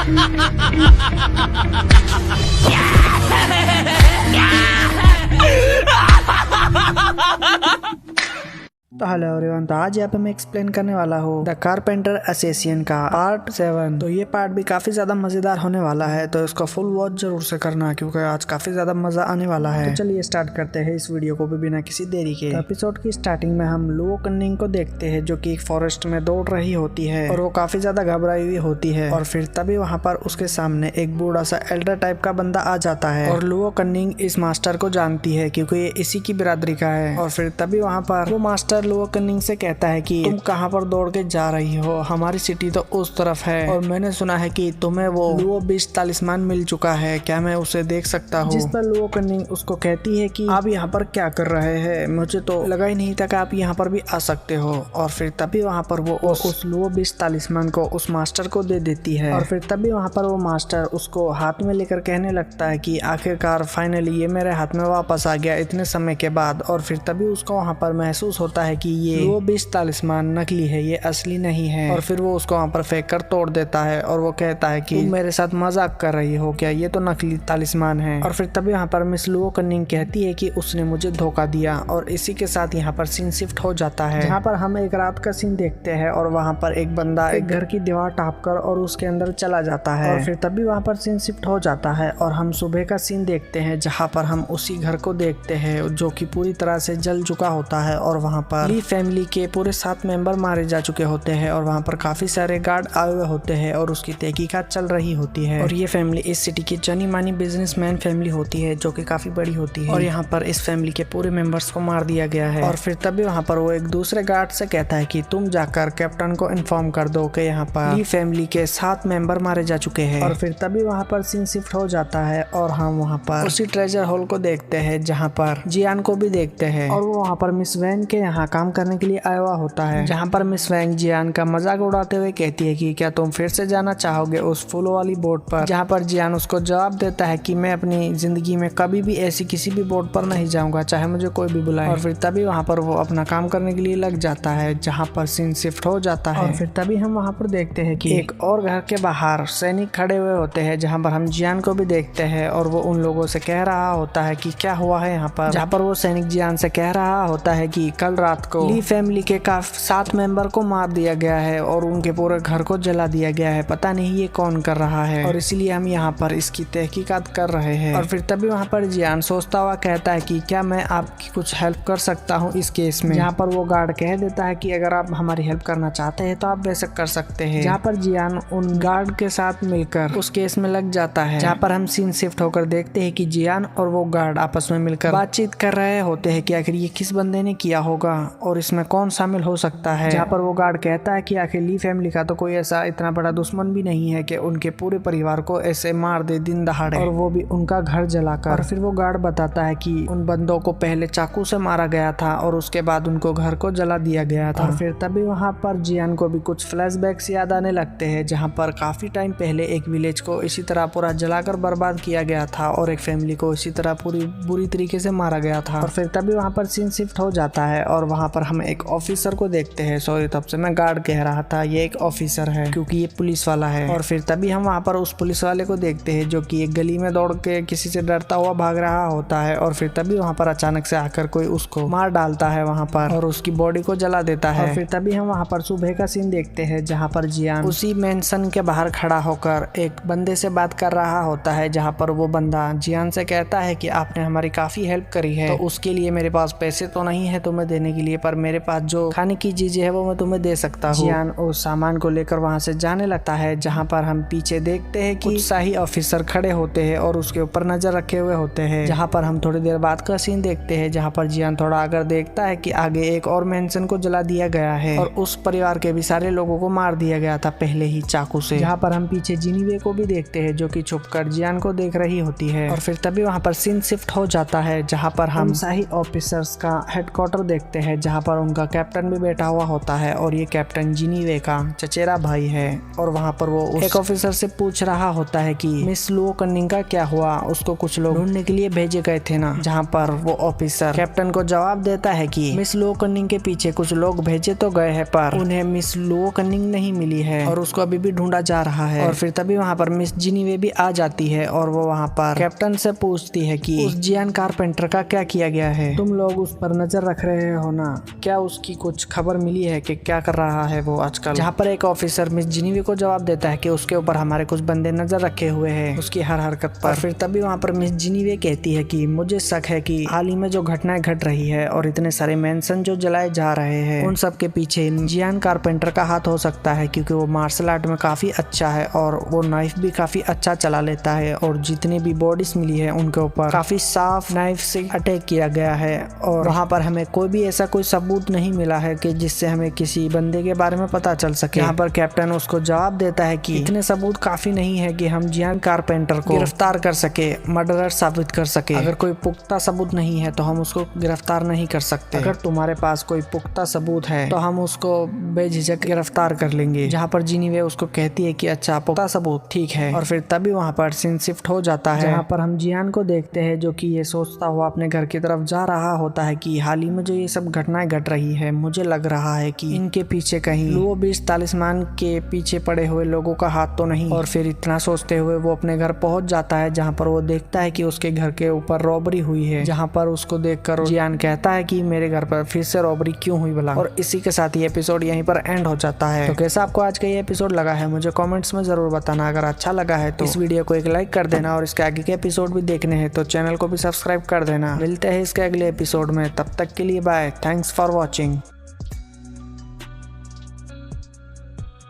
तो hello everyone, तो आज यहाँ पे मैं एक्सप्लेन करने वाला हूँ द कारपेंटर असैसिन का पार्ट 7। तो ये पार्ट भी काफी ज्यादा मजेदार होने वाला है, तो इसको फुल वॉच जरूर से करना क्योंकि आज काफी ज्यादा मजा आने वाला है। तो चलिए स्टार्ट करते हैं इस वीडियो को भी बिना किसी देरी के। तो एपिसोड की स्टार्टिंग में हम लुओ कन्निंग को देखते हैं जो कि एक फॉरेस्ट में दौड़ रही होती है और वो काफी ज्यादा घबराई हुई होती है। और फिर तभी वहाँ पर उसके सामने एक बूढ़ा सा एल्डर टाइप का बंदा आ जाता है और लुओ कन्निंग इस मास्टर को जानती है क्योंकि ये इसी की बिरादरी का है। और फिर तभी वहाँ पर वो मास्टर लुओ कन्निंग से कहता है कि तुम कहाँ पर दौड़ के जा रही हो, हमारी सिटी तो उस तरफ है और मैंने सुना है कि तुम्हें वो लुओ बीस्ट तालिस्मान मिल चुका है, क्या मैं उसे देख सकता हूँ? जिस पर लुओ कन्निंग उसको कहती है कि आप यहाँ पर क्या कर रहे हैं, मुझे तो लगा ही नहीं था कि आप यहाँ पर भी आ सकते हो। और फिर तभी वहाँ पर वो उस लुओ बीस्ट तालिस्मान को उस मास्टर को दे देती है। और फिर तभी वहाँ पर वो मास्टर उसको हाथ में लेकर कहने लगता है कि आखिरकार फाइनली ये मेरे हाथ में वापस आ गया इतने समय के बाद। और फिर तभी उसको वहाँ पर महसूस होता है कि ये लुओ बीस्ट तालिस्मान नकली है, ये असली नहीं है। और फिर वो उसको वहाँ पर फेंक कर तोड़ देता है और वो कहता है कि तुम मेरे साथ मजाक कर रही हो क्या, ये तो नकली तालिस्मान है। और फिर तभी यहाँ पर मिस लुओ कन्निंग कहती है कि उसने मुझे धोखा दिया। और इसी के साथ यहाँ पर सीन शिफ्ट हो जाता है जहाँ पर हम एक रात का सीन देखते हैं और वहाँ पर एक बंदा एक घर की दीवार टाप कर और उसके अंदर चला जाता है। और फिर तभी वहाँ पर सीन शिफ्ट हो जाता है और हम सुबह का सीन देखते हैं जहाँ पर हम उसी घर को देखते हैं जो कि पूरी तरह से जल चुका होता है। और वहाँ पर ली फैमिली के पूरे 7 मेंबर मारे जा चुके होते हैं और वहाँ पर काफी सारे गार्ड आए हुए होते हैं और उसकी तहकीकात चल रही होती है। और ये फैमिली इस सिटी की जानी मानी बिजनेसमैन फैमिली होती है जो कि काफी बड़ी होती है। और यहाँ पर इस फैमिली के पूरे मेंबर्स को मार दिया गया है। और फिर तभी वहाँ पर वो एक दूसरे गार्ड से कहता है कि तुम जाकर कैप्टन को इन्फॉर्म कर दो कि यहाँ पर ली फैमिली के 7 मेंबर मारे जा चुके हैं। और फिर तभी वहाँ पर सीन शिफ्ट हो जाता है और हम वहाँ पर उसी ट्रेजर हॉल को देखते हैं जहाँ पर जियान को भी देखते हैं और वो वहाँ पर मिस वैन के यहाँ काम करने के लिए आया हुआ होता है। जहाँ पर मिस वैंग जियान का मजाक उड़ाते हुए कहती है कि क्या तुम फिर से जाना चाहोगे उस फूलों वाली बोट पर? जहाँ पर जियान उसको जवाब देता है कि मैं अपनी जिंदगी में कभी भी ऐसी किसी भी बोट पर नहीं जाऊंगा, चाहे मुझे कोई भी बुलाए। और फिर तभी वहाँ पर वो अपना काम करने के लिए लग जाता है जहाँ पर सीन शिफ्ट हो जाता है। और फिर तभी हम वहाँ पर देखते हैं कि एक और घर के बाहर सैनिक खड़े हुए होते हैं जहाँ पर हम जियान को भी देखते हैं और वो उन लोगों से कह रहा होता है कि क्या हुआ है यहाँ पर। जहाँ पर वो सैनिक जियान से कह रहा होता है कि कल रात को ली फैमिली के 7 मेंबर को मार दिया गया है और उनके पूरे घर को जला दिया गया है, पता नहीं ये कौन कर रहा है और इसीलिए हम यहाँ पर इसकी तहकीकात कर रहे हैं। और फिर तभी वहाँ पर जियान सोचता हुआ कहता है कि क्या मैं आपकी कुछ हेल्प कर सकता हूँ इस केस में? जहाँ पर वो गार्ड कह देता है कि अगर आप हमारी हेल्प करना चाहते हैं तो आप वैसे कर सकते हैं। जहाँ पर जियान उन गार्ड के साथ मिलकर उस केस में लग जाता है। जहाँ पर हम सीन शिफ्ट होकर देखते हैं कि जियान और वो गार्ड आपस में मिलकर बातचीत कर रहे होते हैं कि आखिर ये किस बंदे ने किया होगा और इसमें कौन शामिल हो सकता है। जहाँ पर वो गार्ड कहता है कि आखिर ली फैमिली का तो कोई ऐसा इतना बड़ा दुश्मन भी नहीं है कि उनके पूरे परिवार को ऐसे मार दे दिन दहाड़े और वो भी उनका घर जलाकर। और फिर वो गार्ड बताता है कि उन बंदों को पहले चाकू से मारा गया था और उसके बाद उनको घर को जला दिया गया था। और फिर तभी वहाँ पर जियान को भी कुछ फ्लैशबैक्स याद आने लगते हैं जहाँ पर काफी टाइम पहले एक विलेज को इसी तरह पूरा जलाकर बर्बाद किया गया था और एक फैमिली को इसी तरह पूरी बुरी तरीके से मारा गया था। और फिर तभी वहाँ पर सीन शिफ्ट हो जाता है और वहाँ पर हम एक ऑफिसर को देखते हैं। सॉरी, तब से मैं गार्ड कह रहा था, ये एक ऑफिसर है क्योंकि ये पुलिस वाला है। और फिर तभी हम वहाँ पर उस पुलिस वाले को देखते हैं जो कि एक गली में दौड़ के किसी से डरता हुआ भाग रहा होता है। और फिर तभी वहाँ पर अचानक से आकर कोई उसको मार डालता है वहाँ पर और उसकी बॉडी को जला देता है। और फिर तभी हम वहाँ पर सुबह का सीन देखते हैं जहाँ पर जियान उसी मेंशन के बाहर खड़ा होकर एक बंदे से बात कर रहा होता है। जहाँ पर वो बंदा जियान से कहता है कि आपने हमारी काफी हेल्प करी है, तो उसके लिए मेरे पास पैसे तो नहीं है तुम्हें देने के लिए, पर मेरे पास जो खाने की चीजें है वो मैं तुम्हें दे सकता हूँ। जियान उस सामान को लेकर वहाँ से जाने लगता है जहाँ पर हम पीछे देखते हैं कि शाही ऑफिसर खड़े होते हैं और उसके ऊपर नजर रखे हुए होते हैं। जहाँ पर हम थोड़ी देर बाद का सीन देखते हैं जहाँ पर जियान थोड़ा आगे देखता है कि आगे एक और मेंशन को जला दिया गया है और उस परिवार के भी सारे लोगों को मार दिया गया था पहले ही चाकू से। जहाँ पर हम पीछे जिनीवे को भी देखते हैं जो कि छुपकर जियान को देख रही होती है। और फिर तभी वहाँ पर सीन शिफ्ट हो जाता है जहाँ पर हम शाही ऑफिसर्स का हेडक्वार्टर देखते हैं जहाँ पर उनका कैप्टन भी बैठा हुआ होता है और ये कैप्टन जिनीवे का चचेरा भाई है। और वहाँ पर वो एक ऑफिसर से पूछ रहा होता है कि मिस लुओ कनिंग का क्या हुआ, उसको कुछ लोग ढूंढने के लिए भेजे गए थे ना। जहाँ पर वो ऑफिसर कैप्टन को जवाब देता है कि मिस लुओ कनिंग के पीछे कुछ लोग भेजे तो गए हैं पर उन्हें मिस लुओ कनिंग नहीं मिली है और उसको अभी भी ढूंढा जा रहा है। और फिर तभी वहाँ पर मिस जिनीवे भी आ जाती है और वो वहाँ पर कैप्टन से पूछती है कि उस जियान कारपेंटर का क्या किया गया है, तुम लोग उस पर नजर रख रहे हो ना, क्या उसकी कुछ खबर मिली है कि क्या कर रहा है वो आजकल। जहाँ पर एक ऑफिसर मिस जिनीवे को जवाब देता है कि उसके ऊपर हमारे कुछ बंदे नजर रखे हुए हैं उसकी हर हरकत पर। फिर तभी वहाँ पर मिस जिनीवे कहती है कि मुझे शक है कि हाल ही में जो घटनाएं घट रही है और इतने सारे मेंशन जो जलाए जा रहे हैं उन सब के पीछे जियान कारपेंटर का हाथ हो सकता है, क्योंकि वो मार्शल आर्ट में काफी अच्छा है और वो नाइफ भी काफी अच्छा चला लेता है और जितनी भी बॉडीज मिली है उनके ऊपर काफी साफ नाइफ से अटैक किया गया है। और वहाँ पर हमें कोई भी ऐसा कोई सबूत नहीं मिला है कि जिससे हमें किसी बंदे के बारे में पता चल सके। यहाँ पर कैप्टन उसको जवाब देता है कि इतने सबूत काफी नहीं है कि हम जियान कारपेंटर को गिरफ्तार कर सके, मर्डरर साबित कर सके। अगर कोई पुख्ता सबूत नहीं है तो हम उसको गिरफ्तार नहीं कर सकते। अगर तुम्हारे पास कोई पुख्ता सबूत है तो हम उसको बेझिझक गिरफ्तार कर लेंगे। जहाँ पर जिनीवे उसको कहती है कि अच्छा पुख्ता सबूत ठीक है। और फिर तभी वहाँ पर सीन शिफ्ट हो जाता है जहाँ पर हम जियान को देखते हैं जो कि ये सोचता हुआ अपने घर की तरफ जा रहा होता है कि हाल ही में जो ये सब घटनाएं घट रही है मुझे लग रहा है कि इनके पीछे कहीं लुओ बीस तालिस्मान के पीछे पड़े हुए लोगों का हाथ तो नहीं। और फिर इतना सोचते हुए वो अपने घर पहुंच जाता है जहाँ पर वो देखता है कि उसके घर के ऊपर रॉबरी हुई है। जहाँ पर उसको देखकर जियान कहता है कि मेरे घर पर फिर से रॉबरी क्यों हुई भला। और इसी के साथ ये एपिसोड यहीं पर एंड हो जाता है। तो कैसा आपको आज का ये एपिसोड लगा है मुझे कमेंट्स में जरूर बताना। अगर अच्छा लगा है तो इस वीडियो को एक लाइक कर देना और इसके आगे के एपिसोड भी देखने हैं तो चैनल को भी सब्सक्राइब कर देना। मिलते हैं इसके अगले एपिसोड में, तब तक के लिए बाय। Thanks for watching.